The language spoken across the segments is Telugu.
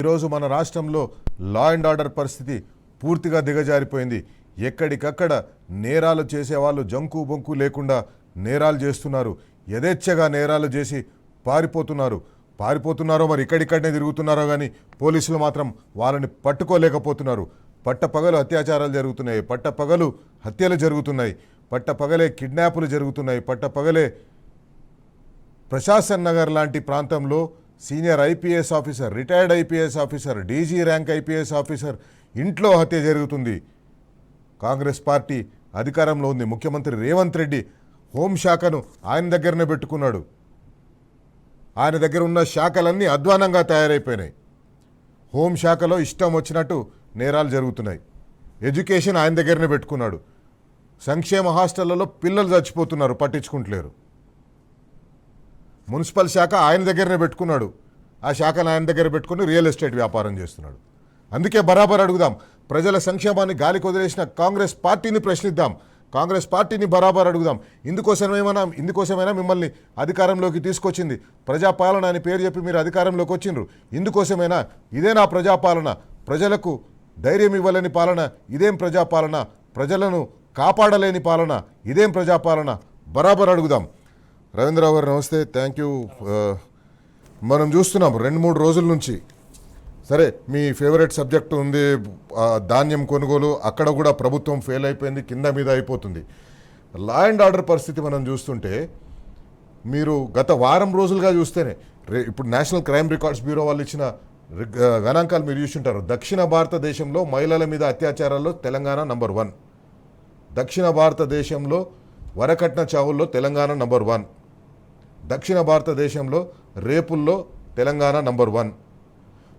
ఈరోజు మన రాష్ట్రంలో లా అండ్ ఆర్డర్ పరిస్థితి పూర్తిగా దిగజారిపోయింది. ఎక్కడికక్కడ నేరాలు చేసేవాళ్ళు జంకు బొంకు లేకుండా నేరాలు చేస్తున్నారు. యథేచ్ఛగా నేరాలు చేసి పారిపోతున్నారో మరి ఇక్కడిక్కడనే తిరుగుతున్నారో కానీ పోలీసులు మాత్రం వాళ్ళని పట్టుకోలేకపోతున్నారు. పట్టపగలు అత్యాచారాలు జరుగుతున్నాయి, పట్టపగలు హత్యలు జరుగుతున్నాయి, పట్టపగలే కిడ్నాపులు జరుగుతున్నాయి, పట్టపగలే ప్రశాసన్ నగర్ లాంటి ప్రాంతంలో senior IPS officer, retired IPS officer, DG rank IPS officer ఇంట్లో హత్య జరుగుతుంది. కాంగ్రెస్ పార్టీ అధికారంలో ఉంది. ముఖ్యమంత్రి రేవంత్ రెడ్డి హోంశాఖను ఆయన దగ్గరనే పెట్టుకున్నాడు. ఆయన దగ్గర ఉన్న శాఖలన్నీ అధ్వానంగా తయారైపోయినాయి. హోంశాఖలో ఇష్టం వచ్చినట్టు నేరాలు జరుగుతున్నాయి. ఎడ్యుకేషన్ ఆయన దగ్గరనే పెట్టుకున్నాడు. సంక్షేమ హాస్టళ్లలో పిల్లలు చచ్చిపోతున్నారు, పట్టించుకుంటలేరు. మున్సిపల్ శాఖ ఆయన దగ్గరనే పెట్టుకున్నాడు. ఆ శాఖను ఆయన దగ్గర పెట్టుకుని రియల్ ఎస్టేట్ వ్యాపారం చేస్తున్నాడు. అందుకే బరాబర్ అడుగుదాం, ప్రజల సంక్షేమాన్ని గాలికి వదిలేసిన కాంగ్రెస్ పార్టీని ప్రశ్నిద్దాం, కాంగ్రెస్ పార్టీని బరాబర్ అడుగుదాం. ఇందుకోసమైనా మిమ్మల్ని అధికారంలోకి తీసుకొచ్చింది. ప్రజాపాలన అని పేరు చెప్పి మీరు అధికారంలోకి వచ్చిండ్రు. ఇందుకోసమైనా ఇదే నా ప్రజాపాలన, ప్రజలకు ధైర్యం ఇవ్వలేని పాలన ఇదేం ప్రజాపాలన, ప్రజలను కాపాడలేని పాలన ఇదేం ప్రజాపాలన, బరాబర్ అడుగుదాం. రవీంద్రరావు గారు నమస్తే, థ్యాంక్ యూ. మనం చూస్తున్నాం 2-3 రోజుల నుంచి, సరే మీ ఫేవరెట్ సబ్జెక్టు ఉంది ధాన్యం కొనుగోలు, అక్కడ కూడా ప్రభుత్వం ఫెయిల్ అయిపోయింది, కింద మీద అయిపోతుంది. లా అండ్ ఆర్డర్ పరిస్థితి మనం చూస్తుంటే మీరు గత వారం రోజులుగా చూస్తేనే ఇప్పుడు నేషనల్ క్రైమ్ రికార్డ్స్ బ్యూరో వాళ్ళు ఇచ్చిన గణాంకాలు మీరు చూస్తుంటారు. దక్షిణ భారతదేశంలో మహిళల మీద అత్యాచారాల్లో తెలంగాణ నంబర్ 1. దక్షిణ భారతదేశంలో వరకట్న చావుల్లో తెలంగాణ నంబర్ 1. దక్షిణ భారతదేశంలో రేపుల్లో తెలంగాణ నంబర్ 1.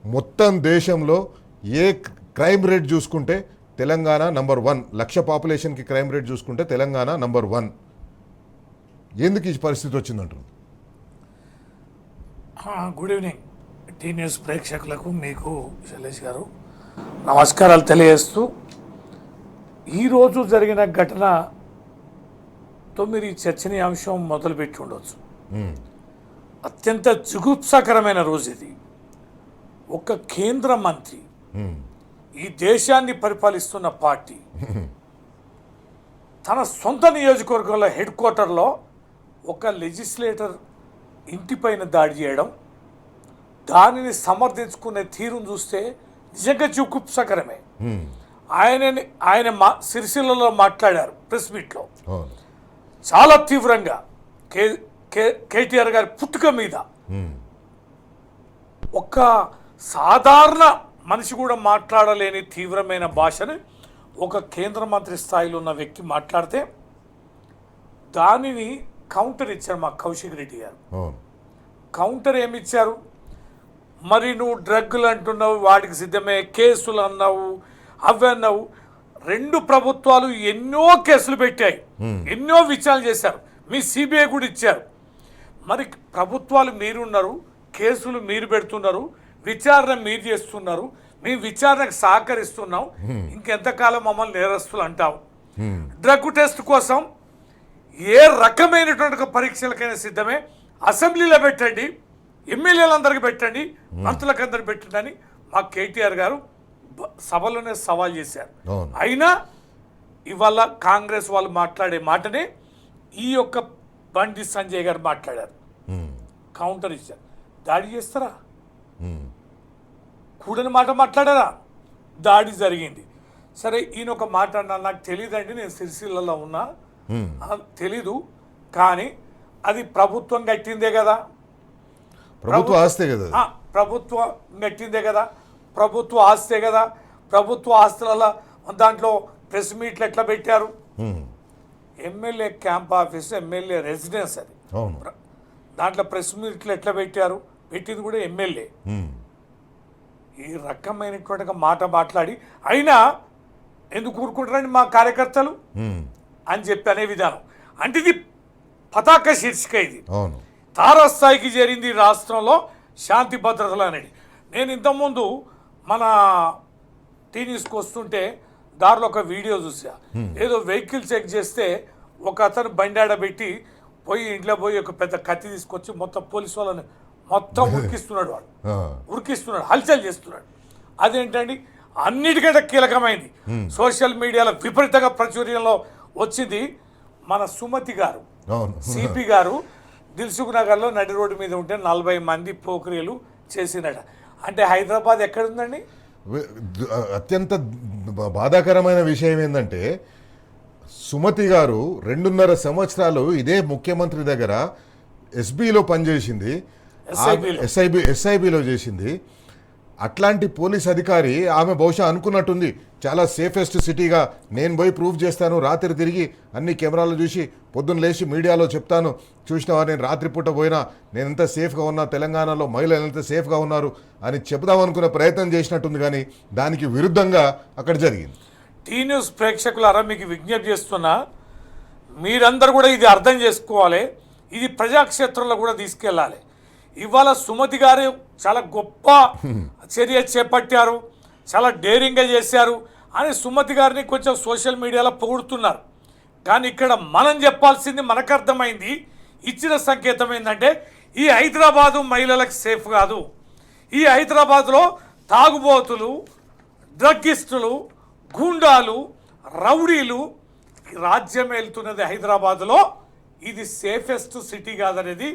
మొత్తం దేశంలో ఏ క్రైమ్ రేట్ చూసుకుంటే తెలంగాణ నంబర్ 1. 1,00,000 పాపులేషన్కి క్రైమ్ రేట్ చూసుకుంటే తెలంగాణ నంబర్ 1. ఎందుకు ఈ పరిస్థితి వచ్చిందంటారు? గుడ్ ఈవినింగ్ టీ న్యూస్ ప్రేక్షకులకు, మీకు శైలేష్ గారు నమస్కారాలు తెలియజేస్తూ, ఈరోజు జరిగిన ఘటనతో మీరు ఈ చర్చనీయాంశం మొదలుపెట్టి ఉండవచ్చు. అత్యంత జుగుప్సాకరమైన రోజు ఇది. ఒక కేంద్ర మంత్రి, ఈ దేశాన్ని పరిపాలిస్తున్న పార్టీ తన సొంత నియోజకవర్గంలో హెడ్ క్వార్టర్లో ఒక లెజిస్లేటర్ ఇంటిపైన దాడి చేయడం, దానిని సమర్థించుకునే తీరును చూస్తే నిజంగా జుగుప్సాకరమే. ఆయన సిరిసిల్లలో మాట్లాడారు ప్రెస్ మీట్లో చాలా తీవ్రంగా కేటీఆర్ గారి పుట్టుక మీద. ఒక సాధారణ మనిషి కూడా మాట్లాడలేని తీవ్రమైన భాషని ఒక కేంద్ర మంత్రి స్థాయిలో ఉన్న వ్యక్తి మాట్లాడితే దానిని కౌంటర్ ఇచ్చారు మా కౌశిక్ రెడ్డి గారు. కౌంటర్ ఏమిచ్చారు? మరి నువ్వు డ్రగ్గులు అంటున్నావు, వాటికి సిద్ధమే, కేసులు అన్నావు, అవి అన్నావు. 2 ప్రభుత్వాలు ఎన్నో కేసులు పెట్టాయి, ఎన్నో విచారణ చేశారు, మీ సిబిఐ కూడా ఇచ్చారు. మరి ప్రభుత్వాలు మీరున్నారు, కేసులు మీరు పెడుతున్నారు, విచారణ మీరు చేస్తున్నారు, మీ విచారణకు సహకరిస్తున్నాం, ఇంకెంతకాలం మమ్మల్ని నేరస్తులు అంటావు? డ్రగ్ టెస్ట్ కోసం ఏ రకమైనటువంటి పరీక్షలకైనా సిద్ధమే, అసెంబ్లీలో పెట్టండి, ఎమ్మెల్యేలందరికీ పెట్టండి, మంత్రులకు అందరికి పెట్టండి అని మా కేటీఆర్ గారు సభలోనే సవాల్ చేశారు. అయినా ఇవాళ కాంగ్రెస్ వాళ్ళు మాట్లాడే మాటనే ఈ యొక్క బండి సంజయ్ గారు మాట్లాడారు, కౌంటర్ ఇచ్చారు. దాడి చేస్తారా? కూడని మాట మాట్లాడారా? దాడి జరిగింది. సరే, ఈయన ఒక మాట అన్నారు, నాకు తెలియదండి, నేను సిరిసిల్లలో ఉన్నా, తెలీదు, కానీ అది ప్రభుత్వం కట్టిందే కదా, ప్రభుత్వ ఆస్తే కదా, ప్రభుత్వం కట్టిందే కదా, ప్రభుత్వ ఆస్తే కదా, ప్రభుత్వ ఆస్తుల దాంట్లో ప్రెస్ మీట్లు ఎట్లా పెట్టారు? MLA camp office, MLA residence, అది దాంట్లో ప్రెస్ మీట్లు ఎట్లా పెట్టారు? పెట్టింది కూడా ఎమ్మెల్యే. ఈ రకమైనటువంటి మాట మాట్లాడి అయినా ఎందుకు ఊరుకుంటారండి మా కార్యకర్తలు అని చెప్పి అనే విధానం అంటే ఇది పతాక శీర్షిక. ఇది తారస్థాయికి చేరింది రాష్ట్రంలో శాంతి భద్రతలు అనేది. నేను ఇంతకుముందు మన టీ న్యూస్కి వస్తుంటే దారిలో ఒక వీడియో చూసా, ఏదో వెహికల్ చెక్ చేస్తే ఒక అతను బండి ఆడబెట్టి పోయి ఇంట్లో పోయి ఒక పెద్ద కత్తి తీసుకొచ్చి మొత్తం పోలీసు వాళ్ళని మొత్తం ఉరికిస్తున్నాడు వాడు, ఆ, ఉరికిస్తున్నాడు, హల్చల్ చేస్తున్నాడు. అదేంటండి అన్నిటికంటే కీలకమైంది సోషల్ మీడియాలో విపరీతంగా ప్రాచుర్యంలో వచ్చింది. మన సుమతి గారు అవును సిపి గారు దిల్సుఖ్ నగర్లో నడి రోడ్డు మీద ఉంటే 40 మంది పోఖ్రీలు చేసినట. అంటే హైదరాబాద్ ఎక్కడుందండి? అత్యంత బాధాకరమైన విషయం ఏంటంటే సుమతి గారు 2.5 సంవత్సరాలు ఇదే ముఖ్యమంత్రి దగ్గర ఎస్బీలో పనిచేసింది, ఎస్ఐబిలో చేసింది. అట్లాంటి పోలీస్ అధికారి ఆమె బహుశా అనుకున్నట్టుంది చాలా సేఫెస్ట్ సిటీగా నేను పోయి ప్రూవ్ చేస్తాను, రాత్రి తిరిగి అన్ని కెమెరాలు చూసి పొద్దున్న లేచి మీడియాలో చెప్తాను, చూసినావా నేను రాత్రిపూట పోయినా నేను ఎంత సేఫ్గా ఉన్నా, తెలంగాణలో మహిళలు ఎంత సేఫ్గా ఉన్నారు అని చెప్దామనుకునే ప్రయత్నం చేసినట్టుంది. కానీ దానికి విరుద్ధంగా అక్కడ జరిగింది. టీ న్యూస్ ప్రేక్షకులారా మీకు విజ్ఞప్తి చేస్తున్నా, మీరందరూ కూడా ఇది అర్థం చేసుకోవాలి, ఇది ప్రజాక్షేత్రంలో కూడా తీసుకెళ్ళాలి. ఇవాళ సుమతి గారు చాలా గొప్ప చర్య చేపట్టారు, చాలా డేరింగ్గా చేశారు అని సుమతి గారిని కొంచెం సోషల్ మీడియాలో పొగుడుతున్నారు. కానీ ఇక్కడ మనం చెప్పాల్సింది, మనకు అర్థమైంది, ఇచ్చిన సంకేతం ఏంటంటే ఈ హైదరాబాదు మహిళలకు సేఫ్ కాదు. ఈ హైదరాబాద్లో తాగుబోతులు, డ్రగ్గిస్టులు, గూండాలు, రౌడీలు రాజ్యం వెళ్తున్నది హైదరాబాద్లో. ఇది సేఫెస్ట్ సిటీ కాదనేది,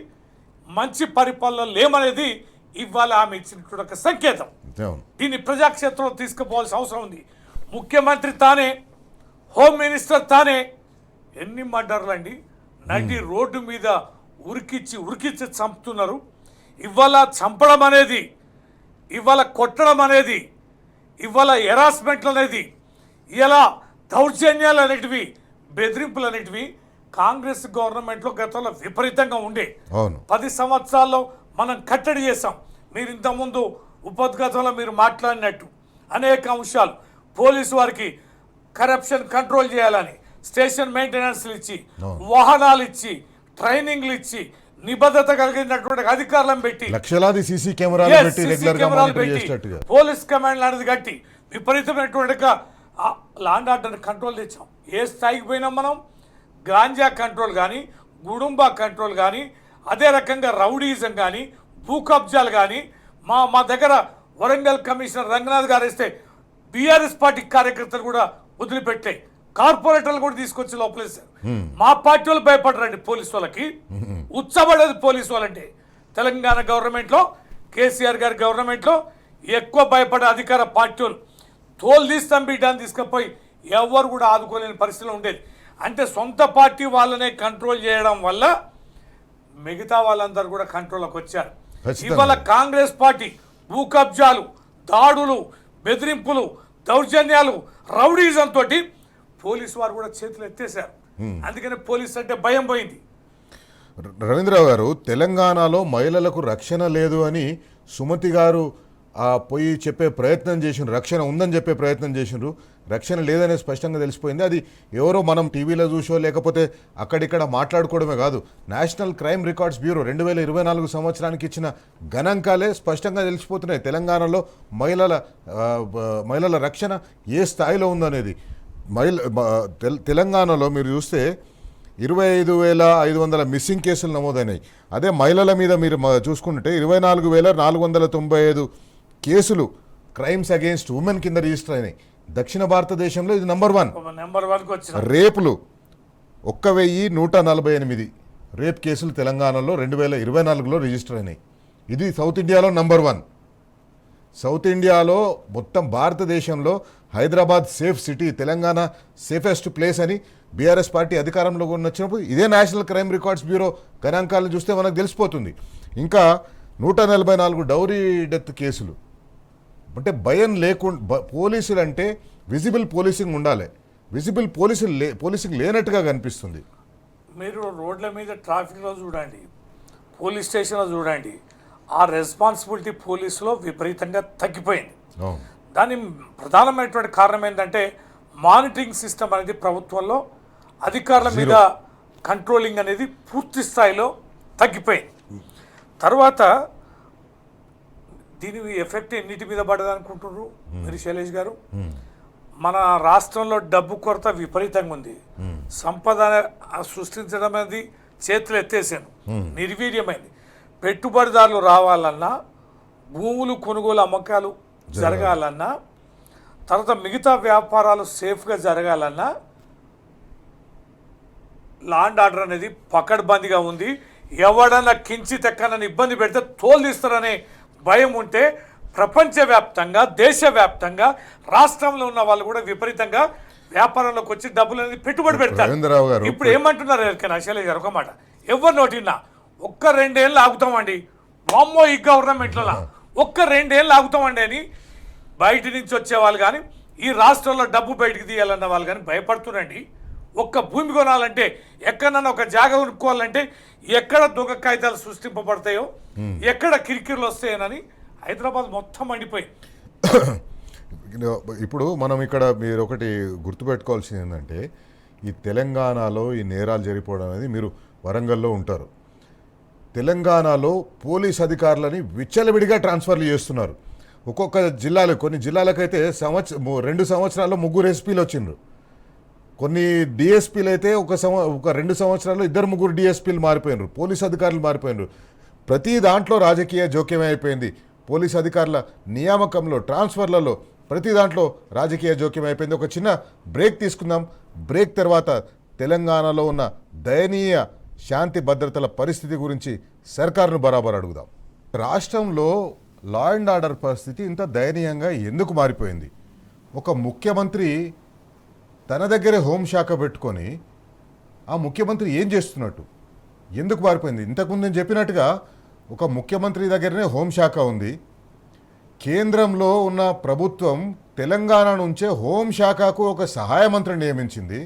మంచి పరిపాలన లేమనేది ఇవాళ ఆమె ఇచ్చినటువంటి ఒక సంకేతం. దీన్ని ప్రజాక్షేత్రంలో తీసుకుపోవాల్సిన అవసరం ఉంది. ముఖ్యమంత్రి తానే, హోమ్ మినిస్టర్ తానే. ఎన్ని మర్డర్లు అండి, నడి రోడ్డు మీద ఉరికిచ్చి చంపుతున్నారు. ఇవాళ చంపడం అనేది, ఇవాళ కొట్టడం అనేది, ఇవాళ హెరాస్మెంట్లు అనేది, ఇలా దౌర్జన్యాలు అనేటివి, బెదిరింపులు అనేటివి కాంగ్రెస్ గవర్నమెంట్లో గతంలో విపరీతంగా ఉండే. 10 సంవత్సరాల్లో మనం కట్టడి చేసాం. మీరు ఇంతకుముందు ఉపోద్ఘాతంలో మీరు మాట్లాడినట్టు అనేక అంశాలు, పోలీసు వారికి కరప్షన్ కంట్రోల్ చేయాలని స్టేషన్ మెయింటెనెన్స్లు ఇచ్చి, వాహనాలు ఇచ్చి, ట్రైనింగ్లు ఇచ్చి, నిబద్ధత కలిగినటువంటి అధికారులను పెట్టి, లక్షలాది సీసీ కెమెరాలు పెట్టి, పోలీస్ కమాండ్ అనేది కట్టి విపరీతమైనటువంటి లాండ్ ఆర్డర్ కంట్రోల్ తెచ్చాం. ఏ స్థాయికి పోయినాం మనం? గాంజా కంట్రోల్ కానీ, గుడుంబా కంట్రోల్ కానీ, అదే రకంగా రౌడీజం కానీ, భూ కబ్జాలు కానీ. మా దగ్గర వరంగల్ కమిషనర్ రంగనాథ్ గారు వేస్తే బీఆర్ఎస్ పార్టీ కార్యకర్తలు కూడా వదిలిపెట్టాయి, కార్పొరేటర్లు కూడా తీసుకొచ్చి లోపలేశారు. మా పార్టీ వాళ్ళు భయపడరండి పోలీసు వాళ్ళకి, ఉచ్చబడేది పోలీసు వాళ్ళంటే. తెలంగాణ గవర్నమెంట్లో, కేసీఆర్ గారి గవర్నమెంట్లో ఎక్కువ భయపడే అధికార పార్టీ వాళ్ళు తోలు తీస్తాం బిడ్డాన్ని తీసుకుపోయి ఎవరు కూడా ఆదుకోలేని పరిస్థితిలో ఉండేది. అంటే సొంత పార్టీ వాళ్ళనే కంట్రోల్ చేయడం వల్ల మిగతా వాళ్ళందరూ కూడా కంట్రోల్లోకి వచ్చారు. ఇవాళ కాంగ్రెస్ పార్టీ భూ కబ్జాలు, దాడులు, బెదిరింపులు, దౌర్జన్యాలు, రౌడీజం తోటి పోలీసు వారు కూడా చేతులు ఎత్తేసారు. అందుకని పోలీసు అంటే భయం పోయింది. రవీంద్రరావు గారు, తెలంగాణలో మహిళలకు రక్షణ లేదు అని సుమతి గారు పోయి చెప్పే ప్రయత్నం చేసిండ్రు, రక్షణ ఉందని చెప్పే ప్రయత్నం చేసిండ్రు. రక్షణ లేదనే స్పష్టంగా తెలిసిపోయింది. అది ఎవరో మనం టీవీలో చూసో లేకపోతే అక్కడిక్కడ మాట్లాడుకోవడమే కాదు, నేషనల్ క్రైమ్ రికార్డ్స్ బ్యూరో 2024 సంవత్సరానికి ఇచ్చిన గణాంకాలే స్పష్టంగా తెలిసిపోతున్నాయి. తెలంగాణలో మహిళల రక్షణ ఏ స్థాయిలో ఉందనేది. తెలంగాణలో మీరు చూస్తే 25,500 మిస్సింగ్ కేసులు నమోదైనాయి. అదే మహిళల మీద మీరు చూసుకుంటే 24,495 కేసులు క్రైమ్స్ అగేన్స్ట్ ఉమెన్ కింద రిజిస్టర్ అయినాయి. దక్షిణ భారతదేశంలో ఇది నెంబర్ 1. రేపులు 1,148 రేప్ కేసులు తెలంగాణలో 2024లో రిజిస్టర్ అయినాయి. ఇది సౌత్ ఇండియాలో నెంబర్ 1. సౌత్ ఇండియాలో మొత్తం భారతదేశంలో Hyderabad safe city, Telangana safest place అని బీఆర్ఎస్ పార్టీ అధికారంలో వచ్చినప్పుడు ఇదే నేషనల్ క్రైమ్ రికార్డ్స్ బ్యూరో గణాంకాలను చూస్తే మనకు తెలిసిపోతుంది. ఇంకా 144 డౌరీ డెత్ కేసులు. అంటే భయం లేకుండా, పోలీసులు అంటే విజిబుల్ పోలీసింగ్ ఉండాలి. విజిబుల్ పోలీసింగ్ లేనట్టుగా కనిపిస్తుంది. మీరు రోడ్ల మీద ట్రాఫిక్లో చూడండి, పోలీస్ స్టేషన్లో చూడండి, ఆ రెస్పాన్సిబిలిటీ పోలీసులో విపరీతంగా తగ్గిపోయింది. దాని ప్రధానమైనటువంటి కారణం ఏంటంటే మానిటరింగ్ సిస్టమ్ అనేది ప్రభుత్వంలో అధికారుల మీద కంట్రోలింగ్ అనేది పూర్తి స్థాయిలో తగ్గిపోయింది. తర్వాత దీని ఎఫెక్ట్ ఎన్నిటి మీద పడదు అనుకుంటున్నారు మీరు శైలేష్ గారు? మన రాష్ట్రంలో డబ్బు కొరత విపరీతంగా ఉంది. సంపద సృష్టించడం అనేది చేతులు ఎత్తేసాను, నిర్వీర్యమైంది. పెట్టుబడిదారులు రావాలన్నా, భూములు కొనుగోలు అమ్మకాలు జరగాలన్నా, తర్వాత మిగతా వ్యాపారాలు సేఫ్గా జరగాలన్నా లాండ్ ఆర్డర్ అనేది పకడ్బందీగా ఉంది. ఎవడన్నా కించిత్ ఎక్కడన్నా ఇబ్బంది పెడితే తోలుస్తారనే భయం ఉంటే ప్రపంచవ్యాప్తంగా, దేశవ్యాప్తంగా రాష్ట్రంలో ఉన్న వాళ్ళు కూడా విపరీతంగా వ్యాపారంలోకి వచ్చి డబ్బులు అనేది పెట్టుబడి పెడతారు. రవీంద్రరావు గారు ఇప్పుడు ఏమంటున్నారు ఎవరికైనా శైలజ గారు ఒక మాట, ఎవరు నోటిన్నా ఒక్క 2 ఏళ్ళు ఆగుతామండి, వామ్మో ఈ గవర్నమెంట్లలో ఒక్క 2 ఏళ్ళు ఆగుతామండి అని బయట నుంచి వచ్చేవాళ్ళు కానీ, ఈ రాష్ట్రంలో డబ్బు బయటికి తీయాలన్న వాళ్ళు కానీ భయపడుతున్నారండి. ఒక్క భూమి కొనాలంటే, ఎక్కడన్నా ఒక జాగా కొనుక్కోవాలంటే ఎక్కడ దొంగ కాగితాలు సృష్టింపబడతాయో, ఎక్కడ కిరికిరులు వస్తాయోనని హైదరాబాద్ మొత్తం మండిపోయింది. ఇప్పుడు మనం ఇక్కడ మీరు ఒకటి గుర్తుపెట్టుకోవాల్సింది ఏంటంటే, ఈ తెలంగాణలో ఈ నేరాలు జరిగిపోవడం అనేది, మీరు వరంగల్లో ఉంటారు, తెలంగాణలో పోలీస్ అధికారులని విచ్చలవిడిగా ట్రాన్స్ఫర్లు చేస్తున్నారు. ఒక్కొక్క జిల్లాలో, కొన్ని జిల్లాలకైతే 2 సంవత్సరాల్లో 3 ఎస్పీలు వచ్చిండ్రు. కొన్ని డిఎస్పీలు అయితే ఒక 2 సంవత్సరాల్లో 2-3 డిఎస్పీలు మారిపోయినారు, పోలీస్ అధికారులు మారిపోయినారు. ప్రతి దాంట్లో రాజకీయ జోక్యం అయిపోయింది. పోలీస్ అధికారుల నియామకంలో, ట్రాన్స్ఫర్లలో ప్రతి దాంట్లో రాజకీయ జోక్యం అయిపోయింది. ఒక చిన్న బ్రేక్ తీసుకుందాం. బ్రేక్ తర్వాత తెలంగాణలో ఉన్న దయనీయ శాంతి భద్రతల పరిస్థితి గురించి సర్కారును బరాబర్ అడుగుదాం. రాష్ట్రంలో లా అండ్ ఆర్డర్ పరిస్థితి ఇంత దయనీయంగా ఎందుకు మారిపోయింది? ఒక ముఖ్యమంత్రి తన దగ్గరే హోంశాఖ పెట్టుకొని ఆ ముఖ్యమంత్రి ఏం చేస్తున్నట్టు, ఎందుకు మారిపోయింది? ఇంతకుముందు నేను చెప్పినట్టుగా ఒక ముఖ్యమంత్రి దగ్గరనే హోంశాఖ ఉంది. కేంద్రంలో ఉన్న ప్రభుత్వం తెలంగాణ నుంచే హోంశాఖకు ఒక సహాయ మంత్రిని నియమించింది.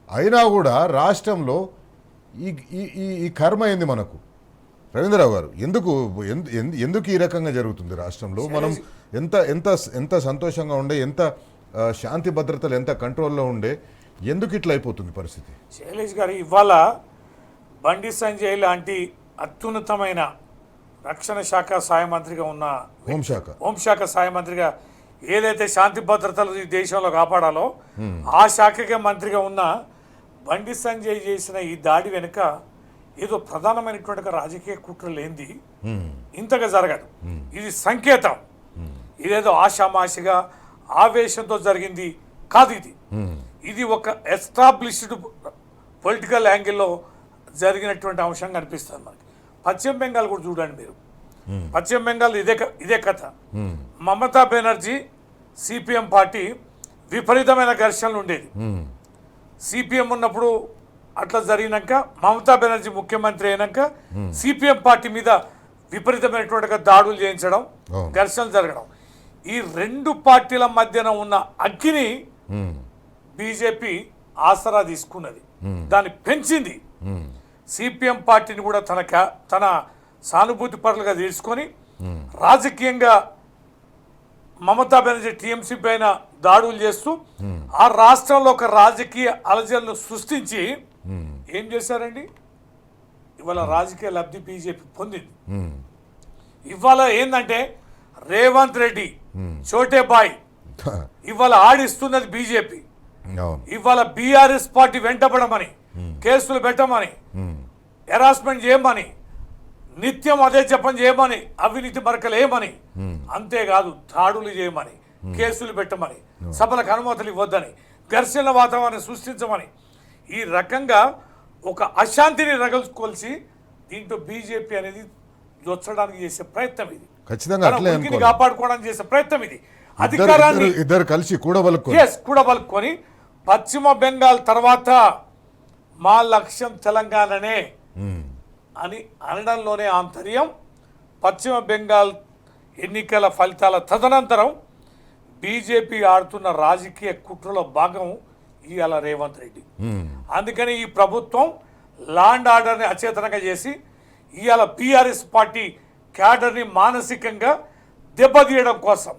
అయినా కూడా రాష్ట్రంలో ఈ కర్మ ఏంది మనకు? రవీంద్రరావు గారు, ఎందుకు ఈ రకంగా జరుగుతుంది రాష్ట్రంలో? మనం ఎంత ఎంత ఎంత సంతోషంగా ఉండే, ఎంత శాంతి భద్రతలు ఎంత కంట్రోల్లో ఉండే, ఎందుకు ఇట్లా అయిపోతుంది పరిస్థితి? శైలేష్ గారు, ఇవాళ బండి సంజయ్ లాంటి అత్యున్నతమైన రక్షణ శాఖ సహాయ మంత్రిగా ఉన్న, హోంశాఖ సహాయ మంత్రిగా ఏదైతే శాంతి భద్రతలు ఈ దేశంలో కాపాడాలో ఆ శాఖకే మంత్రిగా ఉన్న బండి సంజయ్ చేసిన ఈ దాడి వెనుక ఏదో ప్రధానమైనటువంటి రాజకీయ కుట్ర లేనిది ఇంతగా జరగదు. ఇది సంకేతం. ఇదేదో ఆషామాషిగా ఆవేశంతో జరిగింది కాదు. ఇది ఒక ఎస్టాబ్లిష్డ్ పొలిటికల్ యాంగిల్లో జరిగినటువంటి అంశంగా అనిపిస్తుంది మనకి. పశ్చిమ బెంగాల్ కూడా చూడండి మీరు. పశ్చిమ బెంగాల్ ఇదే కథ. మమతా బెనర్జీ సిపిఎం పార్టీ విపరీతమైన ఘర్షణలు ఉండేది. సిపిఎం ఉన్నప్పుడు అట్లా జరిగినాక, మమతా బెనర్జీ ముఖ్యమంత్రి అయినాక సిపిఎం పార్టీ మీద విపరీతమైనటువంటి దాడులు చేయించడం, ఘర్షణలు జరగడం, ఈ 2 పార్టీల మధ్యన ఉన్న అగ్గిని బీజేపీ ఆసరా తీసుకున్నది, దాన్ని పెంచింది. సిపిఎం పార్టీని కూడా తన సానుభూతి పరులుగా తీసుకొని రాజకీయంగా మమతా బెనర్జీ టీఎంసీ పైన దాడులు చేస్తూ ఆ రాష్ట్రంలో ఒక రాజకీయ అలజడులను సృష్టించి ఏం చేశారండి? ఇవాళ రాజకీయ లబ్ధి బీజేపీ పొందింది. ఇవాళ ఏంటంటే రేవంత్ రెడ్డి, చోటే బాయ్ ఇవాళ ఆడిస్తున్నది బీజేపీ. ఇవాళ బీఆర్ఎస్ పార్టీ వెంటపడమని, కేసులు పెట్టమని, హెరాస్మెంట్ చేయమని, నిత్యం అదే జపం చేయమని, అవినీతి మరకలు వేయమని, అంతేకాదు దాడులు చేయమని, కేసులు పెట్టమని, సభలకు అనుమతులు ఇవ్వద్దని, ఘర్షణ వాతావరణం సృష్టించమని, ఈ రకంగా ఒక అశాంతిని రగల్చుకొల్చి దీంట్లో బీజేపీ అనేది దొచ్చడానికి చేసే ప్రయత్నం ఇది. ఖచ్చితంగా కాపాడుకోవడానికి చేసే ప్రయత్నం ఇది. అధికారాన్ని ఇద్దరు కలిసి కూడబలుకొని పశ్చిమ బెంగాల్ తర్వాత మా లక్ష్యం తెలంగాణనే అని అనడంలోనే ఆంతర్యం. పశ్చిమ బెంగాల్ ఎన్నికల ఫలితాల తదనంతరం బీజేపీ ఆడుతున్న రాజకీయ కుట్రలో భాగం ఇవాళ రేవంత్ రెడ్డి. అందుకని ఈ ప్రభుత్వం లాండ్ ఆర్డర్ని అచేతనంగా చేసి ఇవాళ బీఆర్ఎస్ పార్టీ క్యాడర్ని మానసికంగా దెబ్బతీయడం కోసం,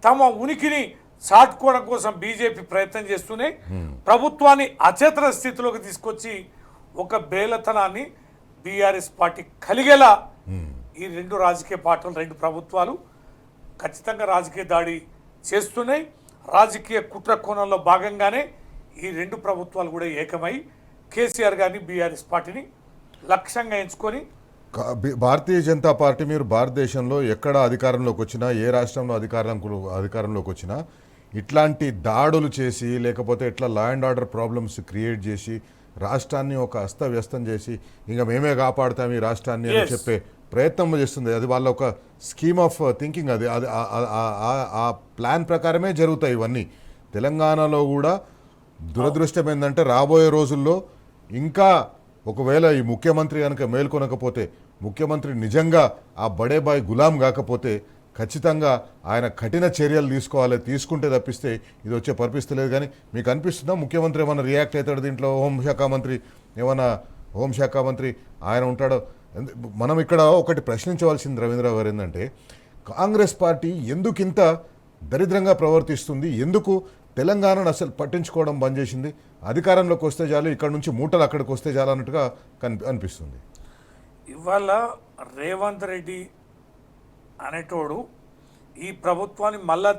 తమ ఉనికిని చాటుకోవడం కోసం బీజేపీ ప్రయత్నం చేస్తూనే ప్రభుత్వాన్ని అచేతన స్థితిలోకి తీసుకొచ్చి ఒక బేలతనాన్ని బీఆర్ఎస్ పార్టీ కలిగేలా ఈ 2 రాజకీయ పార్టీలు, 2 ప్రభుత్వాలు ఖచ్చితంగా రాజకీయ దాడి చేస్తున్నాయి. రాజకీయ కుట్ర కోణంలో భాగంగానే ఈ 2 ప్రభుత్వాలు కూడా ఏకమై కేసీఆర్ గారిని, బీఆర్ఎస్ పార్టీని లక్ష్యంగా ఎంచుకొని భారతీయ జనతా పార్టీ మీరు భారతదేశంలో ఎక్కడ అధికారంలోకి వచ్చినా ఏ రాష్ట్రంలో అధికారంలోకి వచ్చినా ఇట్లాంటి దాడులు చేసి లేకపోతే ఇట్లా law and order problems create చేసి రాష్ట్రాన్ని ఒక అస్తవ్యస్తం చేసి ఇంకా మేమే కాపాడుతాం ఈ రాష్ట్రాన్ని అని చెప్పే ప్రయత్నం చేస్తుంది. అది వాళ్ళ ఒక స్కీమ్ ఆఫ్ థింకింగ్. అది అది ఆ ప్లాన్ ప్రకారమే జరుగుతాయి ఇవన్నీ. తెలంగాణలో కూడా దురదృష్టం ఏంటంటే రాబోయే రోజుల్లో ఇంకా ఒకవేళ ఈ ముఖ్యమంత్రి కనుక మేల్కొనకపోతే, ముఖ్యమంత్రి నిజంగా ఆ బడేబాయ్ గులాం కాకపోతే ఖచ్చితంగా ఆయన కఠిన చర్యలు తీసుకుంటే తప్పిస్తే ఇది వచ్చే పరిస్థితి లేదు. కానీ మీకు అనిపిస్తుందా ముఖ్యమంత్రి ఏమైనా రియాక్ట్ అవుతాడు దీంట్లో? హోంశాఖ మంత్రి ఆయన ఉంటాడో? మనం ఇక్కడ ఒకటి ప్రశ్నించవలసింది రవీంద్రరావు గారు ఏంటంటే, కాంగ్రెస్ పార్టీ ఎందుకు ఇంత దరిద్రంగా ప్రవర్తిస్తుంది? ఎందుకు తెలంగాణను అసలు పట్టించుకోవడం బంద్ చేసింది? అధికారంలోకి వస్తే చాలు, ఇక్కడ నుంచి మూటలు అక్కడికి వస్తే చాలు అన్నట్టుగా అనిపిస్తుంది. ఇవాళ రేవంత్ రెడ్డి అనేటోడు ఈ ప్రభుత్వాన్ని మళ్ళా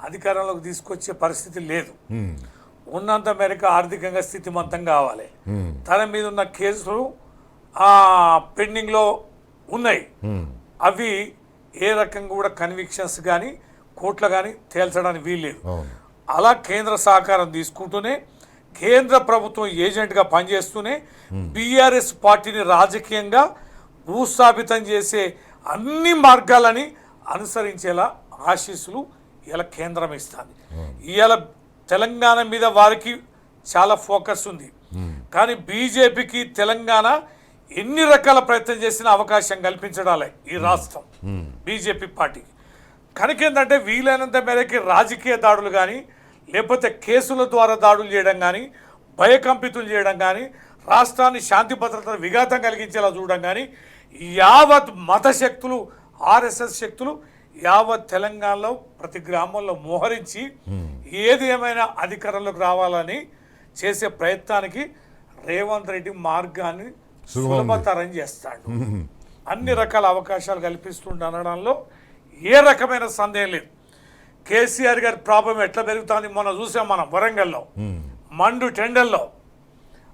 అధికారంలోకి తీసుకొచ్చే పరిస్థితి లేదు. ఉన్నంత మేరకు ఆర్థికంగా స్థితిమంతం కావాలి. తన మీద ఉన్న కేసులు పెండింగ్లో ఉన్నాయి. అవి ఏ రకంగా కూడా కన్విక్షన్స్ కానీ కోర్టులు కానీ తేల్చడానికి వీల్లేదు. అలా కేంద్ర సహకారం తీసుకుంటూనే, కేంద్ర ప్రభుత్వం ఏజెంట్గా పనిచేస్తూనే బీఆర్ఎస్ పార్టీని రాజకీయంగా భూస్థాపితం చేసే అన్ని మార్గాలని అనుసరించేలా ఆశీస్సులు ఇలా కేంద్రం ఇస్తుంది. ఇవాళ తెలంగాణ మీద వారికి చాలా ఫోకస్ ఉంది. కానీ బీజేపీకి తెలంగాణ ఎన్ని రకాల ప్రయత్నం చేసినా అవకాశం కల్పించడాలే ఈ రాష్ట్రం బీజేపీ పార్టీకి. కనుక ఏంటంటే వీలైనంత మేరకి రాజకీయ దాడులు కానీ, లేకపోతే కేసుల ద్వారా దాడులు చేయడం కానీ, భయకంపితులు చేయడం కానీ, రాష్ట్రాన్ని శాంతి భద్రతను విఘాతం కలిగించేలా చూడడం కానీ, యావత్ మత శక్తులు, ఆర్ఎస్ఎస్ శక్తులు యావత్ తెలంగాణలో ప్రతి గ్రామంలో మోహరించి ఏది ఏమైనా అధికారంలోకి రావాలని చేసే ప్రయత్నానికి రేవంత్ రెడ్డి మార్గాన్ని సులభతరం చేస్తాడు. అన్ని రకాల అవకాశాలు కల్పిస్తుండడంలో ఏ రకమైన సందేహం లేదు. కేసీఆర్ గారి ప్రాబ్లం ఎట్లా పెరుగుతుంది మొన్న చూసాం మనం. వరంగల్లో మండు టెండర్లో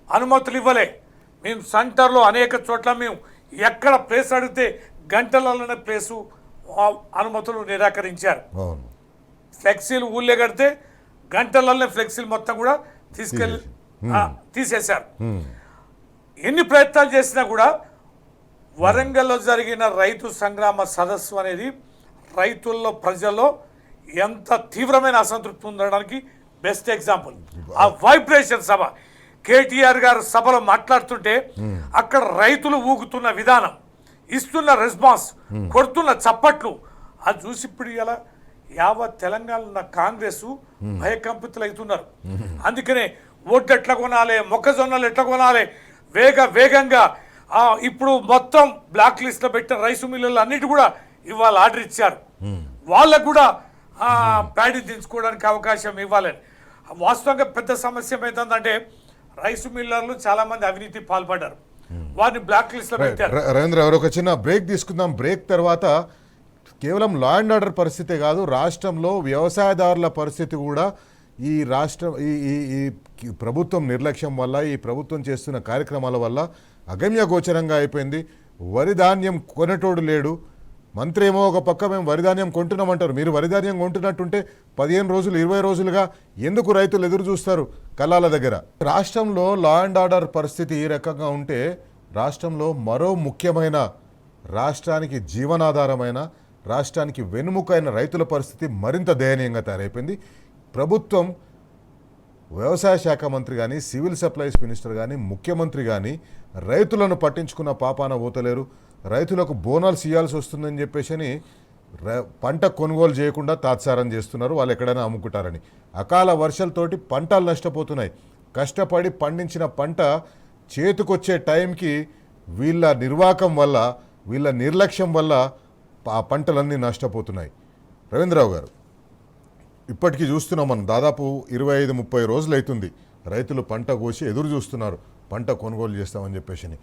అనుమతులు ఇవ్వలే. మేము సెంటర్లో అనేక చోట్ల మేము ఎక్కడ ప్లేస్ అడిగితే గంటలలోనే ప్లేసు అనుమతులు నిరాకరించారు. ఫ్లెక్సీలు ఊళ్ళే కడితే గంటలలోనే ఫ్లెక్సీలు మొత్తం కూడా తీసేశారు. ఎన్ని ప్రయత్నాలు చేసినా కూడా వరంగల్లో జరిగిన రైతు సంగ్రామ సదస్సు అనేది రైతుల్లో, ప్రజల్లో ఎంత తీవ్రమైన అసంతృప్తి ఉండడానికి బెస్ట్ ఎగ్జాంపుల్. ఆ వైబ్రేషన్ సభ, కేటీఆర్ గారు సభలో మాట్లాడుతుంటే అక్కడ రైతులు ఊగుతున్న విధానం, ఇస్తున్న రెస్పాన్స్, కొడుతున్న చప్పట్లు, అది చూసి ఇప్పుడు ఇలా యావత్ తెలంగాణ ఉన్న కాంగ్రెస్ భయకంపితులు అవుతున్నారు. అందుకనే ఓట్లు ఎట్లా కొనాలి, మొక్కజొన్నలు ఎట్లా కొనాలి, వేగంగా ఇప్పుడు మొత్తం బ్లాక్ లిస్ట్లో పెట్టిన రైసు మిల్లులు అన్నిటి కూడా ఇవాళ ఆర్డర్ ఇచ్చారు. వాళ్ళకు కూడా ప్యాడీ దించుకోవడానికి అవకాశం ఇవ్వాలని. వాస్తవంగా పెద్ద సమస్య ఏమైతుందంటే రైసు మిల్లర్లు చాలా మంది అవినీతి పాల్పడ్డారు. వారిని బ్లాక్ లిస్ట్ లో పెట్టారు. రవీంద్ర, ఒక చిన్న బ్రేక్ తీసుకుందాం. బ్రేక్ తర్వాత కేవలం లా అండ్ ఆర్డర్ పరిస్థితే కాదు, రాష్ట్రంలో వ్యవసాయదారుల పరిస్థితి కూడా ఈ రాష్ట్రం ఈ ప్రభుత్వం నిర్లక్ష్యం వల్ల, ఈ ప్రభుత్వం చేస్తున్న కార్యక్రమాల వల్ల అగమ్య గోచరంగా అయిపోయింది. వరి ధాన్యం కొనేటోడు లేడు. మంత్రి ఏమో ఒక పక్క మేము వరిధాన్యం కొంటున్నామంటారు. మీరు వరిధాన్యం కొంటున్నట్టుంటే 15 రోజులు 20 రోజులుగా ఎందుకు రైతులు ఎదురు చూస్తారు కళ్ళాల దగ్గర? రాష్ట్రంలో లా అండ్ ఆర్డర్ పరిస్థితి ఈ రకంగా ఉంటే రాష్ట్రంలో మరో ముఖ్యమైన, రాష్ట్రానికి జీవనాధారమైన, రాష్ట్రానికి వెన్నుముకైన రైతుల పరిస్థితి మరింత దయనీయంగా తయారైపోయింది. ప్రభుత్వం, వ్యవసాయ శాఖ మంత్రి కానీ, సివిల్ సప్లైస్ మినిస్టర్ కానీ, ముఖ్యమంత్రి కానీ రైతులను పట్టించుకున్న పాపాన పోతలేరు. రైతులకు బోనాలు ఇవ్వాల్సి వస్తుందని చెప్పేసి పంట కొనుగోలు చేయకుండా తాత్సారం చేస్తున్నారు. వాళ్ళు ఎక్కడైనా అమ్ముకుంటారని. అకాల వర్షాలతోటి పంటలు నష్టపోతున్నాయి. కష్టపడి పండించిన పంట చేతికొచ్చే టైంకి వీళ్ళ నిర్వాకం వల్ల, వీళ్ళ నిర్లక్ష్యం వల్ల ఆ పంటలన్నీ నష్టపోతున్నాయి. రవీంద్రరావు గారు, ఇప్పటికీ చూస్తున్నాం మనం, దాదాపు 25-30 రోజులు అవుతుంది రైతులు పంట కోసి ఎదురు చూస్తున్నారు పంట కొనుగోలు చేస్తామని చెప్పేసి.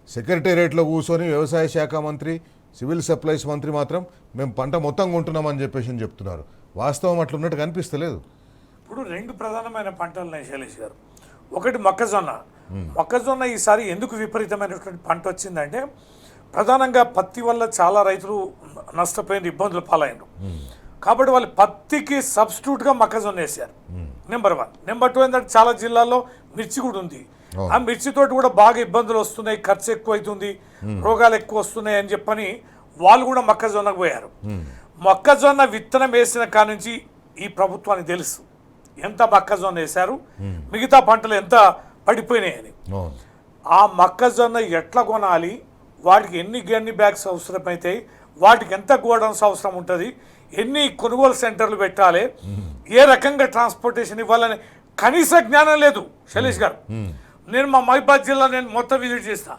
సెక్రటేరియట్లో కూర్చొని వ్యవసాయ శాఖ మంత్రి, సివిల్ సప్లైస్ మంత్రి మాత్రం మేము పంట మొత్తం కొంటున్నామని చెప్పేసి చెప్తున్నారు. వాస్తవం అట్లున్నట్టు కనిపిస్తలేదు. ఇప్పుడు 2 ప్రధానమైన పంటలు ఉన్నాయి శైలేష్ గారు. ఒకటి మొక్కజొన్న. మొక్కజొన్న ఈసారి ఎందుకు విపరీతమైనటువంటి పంట వచ్చిందంటే ప్రధానంగా పత్తి వల్ల చాలా రైతులు నష్టపోయిన ఇబ్బందులు పాలైనరు. కాబట్టి వాళ్ళు పత్తికి సబ్స్టిట్యూట్గా మొక్కజొన్న వేశారు. నెంబర్ 1. నెంబర్ 2 ఏంటంటే చాలా జిల్లాల్లో మిర్చి కూడా ఉంది. ఆ మిర్చితోటి కూడా బాగా ఇబ్బందులు వస్తున్నాయి, ఖర్చు ఎక్కువ అవుతుంది, రోగాలు ఎక్కువ వస్తున్నాయి అని చెప్పని వాళ్ళు కూడా మొక్కజొన్నకు పోయారు. మొక్కజొన్న విత్తనం వేసిన కాడ నుంచి ఈ ప్రభుత్వానికి తెలుసు ఎంత మొక్కజొన్న వేశారు, మిగతా పంటలు ఎంత పడిపోయినాయని. ఆ మొక్కజొన్న ఎట్లా కొనాలి, వాటికి ఎన్ని బ్యాగ్స్ అవసరమైతాయి, వాటికి ఎంత గోడౌన్స్ అవసరం ఉంటుంది, ఎన్ని కొనుగోలు సెంటర్లు పెట్టాలి, ఏ రకంగా ట్రాన్స్పోర్టేషన్ ఇవ్వాలని కనీస జ్ఞానం లేదు శైలేష్ గారు. నేను మా మహిబాద్ జిల్లా మొత్తం విజిట్ చేసిన,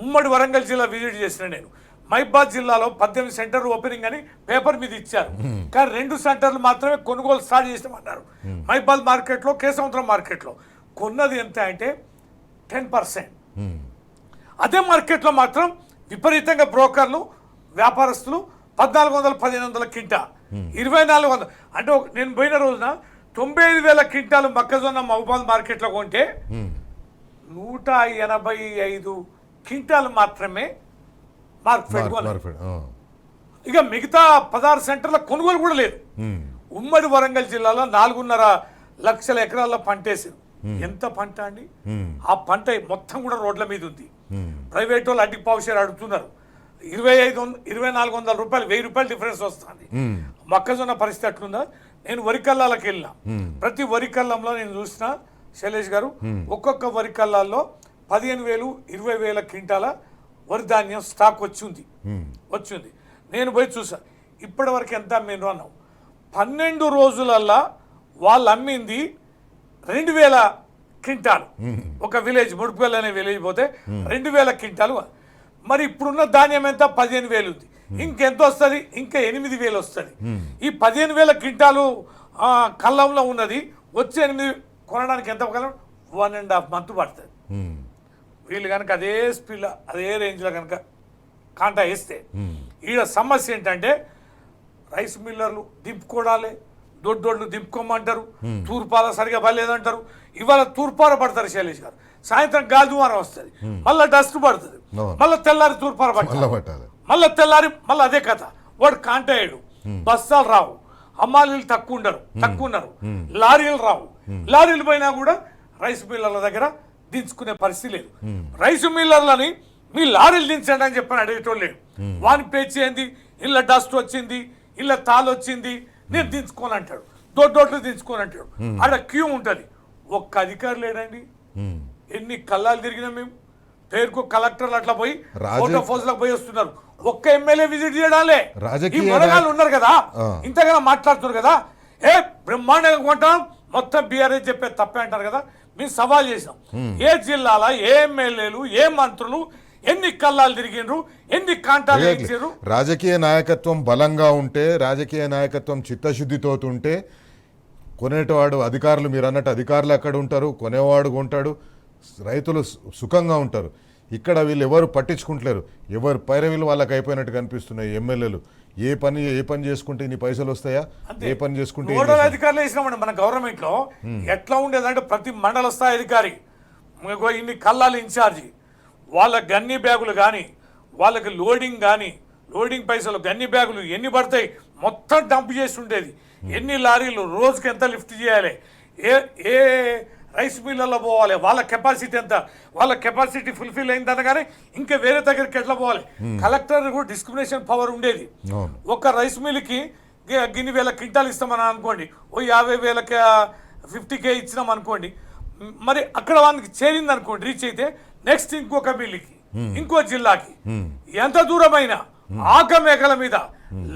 ఉమ్మడి వరంగల్ జిల్లా విజిట్ చేసిన. నేను మహిబాద్ జిల్లాలో 18 సెంటర్లు ఓపెనింగ్ అని పేపర్ మీద ఇచ్చారు, కానీ 2 సెంటర్లు మాత్రమే కొనుగోలు స్టార్ట్ చేసామన్నారు. మహిబాద్ మార్కెట్లో, కేశవంతరం మార్కెట్లో కొన్నది ఎంత అంటే 10%. అదే మార్కెట్లో మాత్రం విపరీతంగా బ్రోకర్లు, వ్యాపారస్తులు 1400-1500 కింటా, 2400 అంటే నేను పోయిన రోజున 95,000 క్వింటాలు మొక్కజొన్న మహబూబాద్ మార్కెట్లో కొంటే 185 క్వింటాలు మాత్రమే మార్కెట్. ఇక మిగతా 16 సెంటర్ల కొనుగోలు కూడా లేదు. ఉమ్మడి వరంగల్ జిల్లాలో 4.5 లక్షల ఎకరాల్లో పంట వేసారు. ఎంత పంట అండి? ఆ పంట మొత్తం కూడా రోడ్ల మీద ఉంది. ప్రైవేట్ వాళ్ళు అడ్డి పావుషేర్ అడుగుతున్నారు. 2,400 రూపాయలు, 1,000 రూపాయలు డిఫరెన్స్ వస్తుంది. మొక్కజొన్న పరిస్థితి అట్లుందా? నేను వరికల్లాలకు వెళ్ళినా, ప్రతి వరికల్లంలో నేను చూసిన శైలేష్ గారు, ఒక్కొక్క వరికల్లాల్లో 15,000, 20,000 క్వింటాల వరి ధాన్యం స్టాక్ వచ్చింది. నేను పోయి చూసా, ఇప్పటి వరకు ఎంత అమ్మిండ్రు అన్నాం. 12 రోజులల్లా వాళ్ళు అమ్మింది 2,000 క్వింటాలు. ఒక విలేజ్, ముడుపుల్ అనే విలేజ్ పోతే 2,000 క్వింటాలు. మరి ఇప్పుడున్న ధాన్యం ఎంత? 15,000 ఉంది. ఇంకెంత వస్తుంది? ఇంకా 8,000 వస్తుంది. ఈ 15,000 క్వింటాలు కళ్ళంలో ఉన్నది వచ్చే 8 కొనడానికి ఎంత కాలం? 1.5 మంత్ పడుతుంది. వీళ్ళు కనుక అదే స్పీడ్లో, అదే రేంజ్లో కనుక కాంటా వేస్తే, ఈడ సమస్య ఏంటంటే రైస్ మిల్లర్లు దింపుకోవడాలే, దొడ్డోళ్ళు దింపుకోమంటారు, తూర్పాల సరిగా పడలేదంటారు. ఇవాళ తూర్పార పడతారు శైలేష్ గారు, సాయంత్రం గాలిదువారం వస్తుంది, మళ్ళీ డస్ట్ పడుతుంది, మళ్ళీ తెల్లారి తూర్పార పట్టాలి, మళ్ళీ తెల్లారి మళ్ళీ అదే కథ. వాడు కాంటాయేడు, బస్తాలు రావు, హమాలీలు తక్కువ ఉన్నారు, లారీలు రావు. లారీలు పోయినా కూడా రైస్ మిల్లర్ల దగ్గర దించుకునే పరిస్థితి లేదు. రైస్ మిల్లర్లని మీ లారీలు దించండి అని చెప్పని అడిగేటోళ్ళు లేడు. వాని పేచి ఏంది, ఇళ్ళ డస్ట్ వచ్చింది, ఇళ్ళ తాలు వచ్చింది, నేను దించుకోని అంటాడు, దొడ్డోట్లు దించుకోని అంటాడు. ఆడ క్యూ ఉంటుంది. ఒక్క అధికారి లేడండి. ఎన్ని కళ్ళాలు తిరిగినా మేము, పేరుకు కలెక్టర్లు అట్లా పోయి ఫోటో ఫోజులకు పోయి వస్తున్నారు. ఒక్క ఎమ్మెల్యే విజిట్ చేయడాలే. ఈ మొనగాళ్ళు ఉన్నారు కదా, ఇంతగా మాట్లాడుతున్నారు కదా, బ్రహ్మాండంగా కొంటాం మొత్తం బీఆర్ఎస్ చెప్పే తప్పే అంటారు కదా. మేము సవాల్ చేసాం, ఏ జిల్లాల ఏ ఎమ్మెల్యేలు, ఏ మంత్రులు ఎన్ని కళ్ళాలు తిరిగిండ్రు, ఎన్ని కాంటాలు ఇచ్చారు? రాజకీయ నాయకత్వం బలంగా ఉంటే, రాజకీయ నాయకత్వం చిత్తశుద్ధితో ఉంటే, కొనేటవాడు అధికారులు, మీరు అన్నట్టు అధికారులు అక్కడ ఉంటారు, కొనేవాడు కొంటాడు, రైతులు సుఖంగా ఉంటారు. ఇక్కడ వీళ్ళు ఎవరు పట్టించుకుంటలేరు. ఎవరు పైరవీలు వాళ్ళకి అయిపోయినట్టు కనిపిస్తున్నాయి. ఎమ్మెల్యేలు ఏ పని చేసుకుంటే ఇన్ని పైసలు వస్తాయా, ఏ పని చేసుకుంటే. నోడల్ అధికారులు వేసినామండి మన గవర్నమెంట్ లో. ఎట్లా ఉండేదంటే ప్రతి మండల స్థాయి అధికారి, ఇన్ని కళ్ళాలు ఇన్ఛార్జి, వాళ్ళ గన్ని బ్యాగులు కానీ, వాళ్ళకి లోడింగ్ కానీ, లోడింగ్ పైసలు గన్ని బ్యాగులు ఎన్ని పడతాయి మొత్తం డంప్ చేసి ఉండేది. ఎన్ని లారీలు రోజుకి ఎంత లిఫ్ట్ చేయాలి, ఏ రైస్ మిల్లర్లో పోవాలి, వాళ్ళ కెపాసిటీ ఎంత, వాళ్ళ కెపాసిటీ ఫుల్ఫిల్ అయిందనగానే ఇంకా వేరే దగ్గరికి ఎట్లా పోవాలి. కలెక్టర్ కూడా డిస్క్రిమినేషన్ పవర్ ఉండేది. ఒక రైస్ మిల్కి గిన్ని వేల క్వింటాలు ఇస్తామని అనుకోండి, ఓ 50,000 50K ఇచ్చినాం అనుకోండి, మరి అక్కడ వాళ్ళకి చేరింది అనుకోండి, రీచ్ అయితే నెక్స్ట్ ఇంకొక మిల్లుకి, ఇంకో జిల్లాకి, ఎంత దూరమైనా ఆకమేకల మీద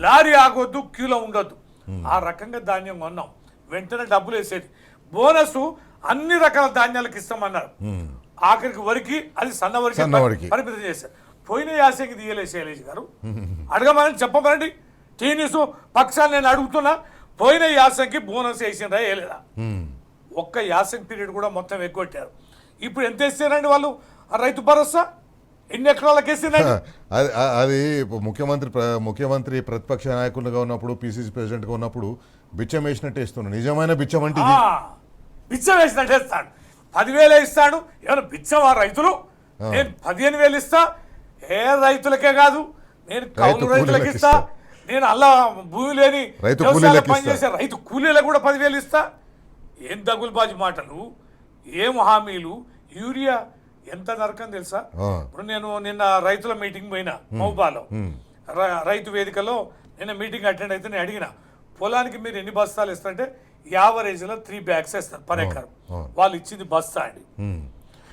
లారీ ఆగొద్దు, క్యూలో ఉండొద్దు. ఆ రకంగా ధాన్యం కొన్నాం, వెంటనే డబ్బులు వేసేది. బోనస్ అన్ని రకాల ధాన్యాలకు ఇస్తామన్నారు. ఆఖరికి వరికి అది సన్నవరికి పరిమితం చేశారు. పోయిన యాసంగి తీయలేదు శైలేష్ గారు, అడగమని చెప్పమనండి. టీ న్యూస్ పక్షాన్ని నేను అడుగుతున్నా, పోయిన యాసంగి బోనస్ వేసిండ్రా వేయలేదా? ఒక్క యాసంగి పీరియడ్ కూడా మొత్తం ఎగ్గొట్టారు. ఇప్పుడు ఎంత వేస్తారండి వాళ్ళు? రైతు భరోసా ఎన్ని ఎకరాలకు వేసిందండి? అది ముఖ్యమంత్రి ప్రతిపక్ష నాయకులుగా ఉన్నప్పుడు, పిసిసి ప్రెసిడెంట్గా ఉన్నప్పుడు బిచ్చం వేసినట్టు వేస్తున్నాడు. నిజమైన బిచ్చం అంటే బిచ్చం వేసినట్టు వేస్తాడు. 10,000 ఇస్తాడు. ఏమైనా బిచ్చమా రైతులు? నేను 15,000 ఇస్తా, రైతులకే కాదు, నేను కౌలు రైతులకు కూలీలకు ఇస్తా, ఇస్తా. నేను అలా భూమి లేని రైతు వ్యవసాయంలో కూలీలకు పనిచేసే రైతు కూలీలకు కూడా 10,000 ఇస్తా. ఏం దగులుబాజీ మాటలు, ఏం హామీలు. యూరియా ఎంత నరకం తెలుసా? ఇప్పుడు నేను నిన్న రైతుల మీటింగ్ పోయినా మహబూబాలో, రైతు వేదికలో నిన్న మీటింగ్ అటెండ్ అయితే నేను అడిగిన, పొలానికి మీరు ఎన్ని బస్తాలు ఇస్తారంటే యావరేజ్లో 3 బ్యాగ్స్ ఇస్తారు పర్ ఎకర్. వాళ్ళు ఇచ్చింది బస్తా అండి.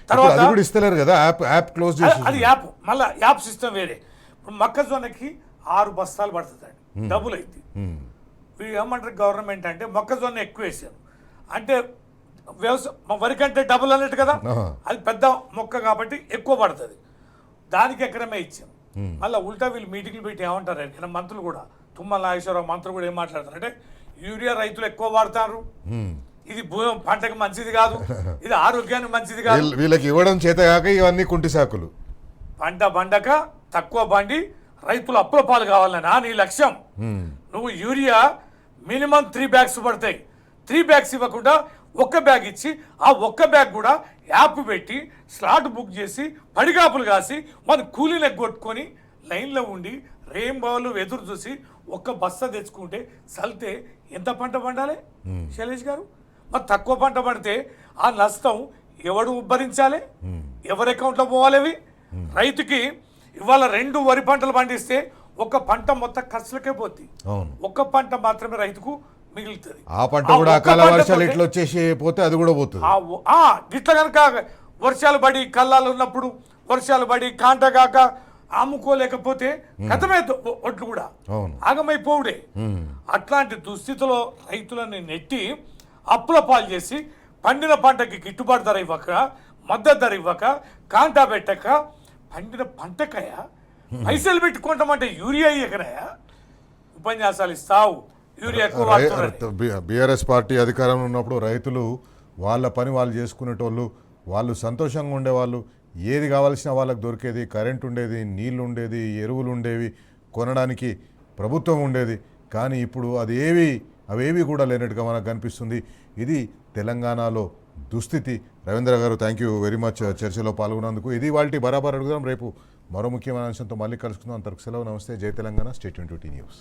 ఇప్పుడు అది కూడా ఇస్తలేరు కదా, యాప్ క్లోజ్ చేసి. అది యాప్, మళ్ళీ యాప్ సిస్టమ్ వేరే. ఇప్పుడు మొక్కజొన్నకి 6 బస్తాలు పడుతుందండి, డబుల్ అయింది. వీళ్ళు ఏమంటారు గవర్నమెంట్ అంటే మొక్కజొన్న ఎక్కువ వేసారు అంటే వ్యవసాయం వరి కంటే డబుల్ అన్నట్టు కదా, అది పెద్ద మొక్క కాబట్టి ఎక్కువ పడుతుంది, దానికి ఎకరమే ఇచ్చాం. మళ్ళీ ఉల్టా వీళ్ళు మీటింగ్లు పెట్టి ఏమంటారు అంటే మంత్రులు కూడా, తుమ్మల నాగేశ్వరరావు మంత్రులు కూడా ఏం మాట్లాడతారు అంటే యూరియా రైతులు ఎక్కువ వాడతారు, ఇది పంటకు మంచిది కాదు, ఇది ఆరోగ్యానికి మంచిది కాదు, వీళ్ళకి ఇవ్వడం చేత కాక ఇవన్నీ కుంటి సాకులు. పంట పండక తక్కువ పండి రైతులు అప్పుల పాలు కావాలన్నా నీ లక్ష్యం. నువ్వు యూరియా మినిమం 3 బ్యాగ్స్ పడతాయి, 3 బ్యాగ్స్ ఇవ్వకుండా 1 బ్యాగ్ ఇచ్చి ఆ 1 బ్యాగ్ కూడా యాప్ పెట్టి స్లాట్ బుక్ చేసి పడిగాపులు కాసి మన కూలీని ఎగ్గొట్టుకొని లైన్లో ఉండి రేంబావులు ఎదురు చూసి 1 బస్తా తెచ్చుకుంటే చల్తే ఎంత పంట పండాలి శైలేష్ గారు? మరి తక్కువ పంట పడితే ఆ నష్టం ఎవడు భరించాలి? ఎవరి అకౌంట్లో పోవాలి అవి? రైతుకి ఇవాళ 2 వరి పంటలు పండిస్తే 1 పంట మొత్తం ఖర్చులకే పోతుంది, 1 పంట మాత్రమే రైతుకు మిగులుతుంది. ఆ పంట కూడా అకాల వర్షాలు ఇట్లా వచ్చేసి పోతే అది కూడా పోతుంది. గిట్ల కనుక వర్షాలు పడి కల్లాలు ఉన్నప్పుడు వర్షాలు పడి కాంటగాక అమ్ముకోలేకపోతే గతమే ఒట్లు కూడా ఆగమైపోవుడే. అట్లాంటి దుస్థితిలో రైతులని నెట్టి అప్పుల పాలు చేసి పండిన పంటకి గిట్టుబాటు ధర ఇవ్వక, మద్దతు ధర ఇవ్వక, కాంటా పెట్టక పండిన పంటకయ పైసలు పెట్టుకుంటామంటే యూరియా ఇయ్యకనయా ఉపన్యాసాలు ఇస్తావు. యూరియా బీఆర్ఎస్ పార్టీ అధికారంలో ఉన్నప్పుడు రైతులు వాళ్ళ పని వాళ్ళు చేసుకునేటోళ్ళు, వాళ్ళు సంతోషంగా ఉండేవాళ్ళు, ఏది కావాల్సిన వాళ్ళకి దొరికేది, కరెంట్ ఉండేది, నీళ్లు ఉండేది, ఎరువులు ఉండేవి, కొనడానికి ప్రభుత్వం ఉండేది. కానీ ఇప్పుడు అవేవి కూడా లేనట్టుగా మనకు కనిపిస్తుంది. ఇది తెలంగాణలో దుస్థితి. రవీంద్ర గారు, థ్యాంక్ యూ వెరీ మచ్ చర్చలో పాల్గొన్నందుకు. ఇది వాళ్ళ బరాబర్ అడుగుదాం. రేపు మరో ముఖ్యమైన అంశంతో మళ్ళీ కలుసుకుందాం. అంతవరకు సెలవు. నమస్తే. జై Telangana. Stay tune to T news.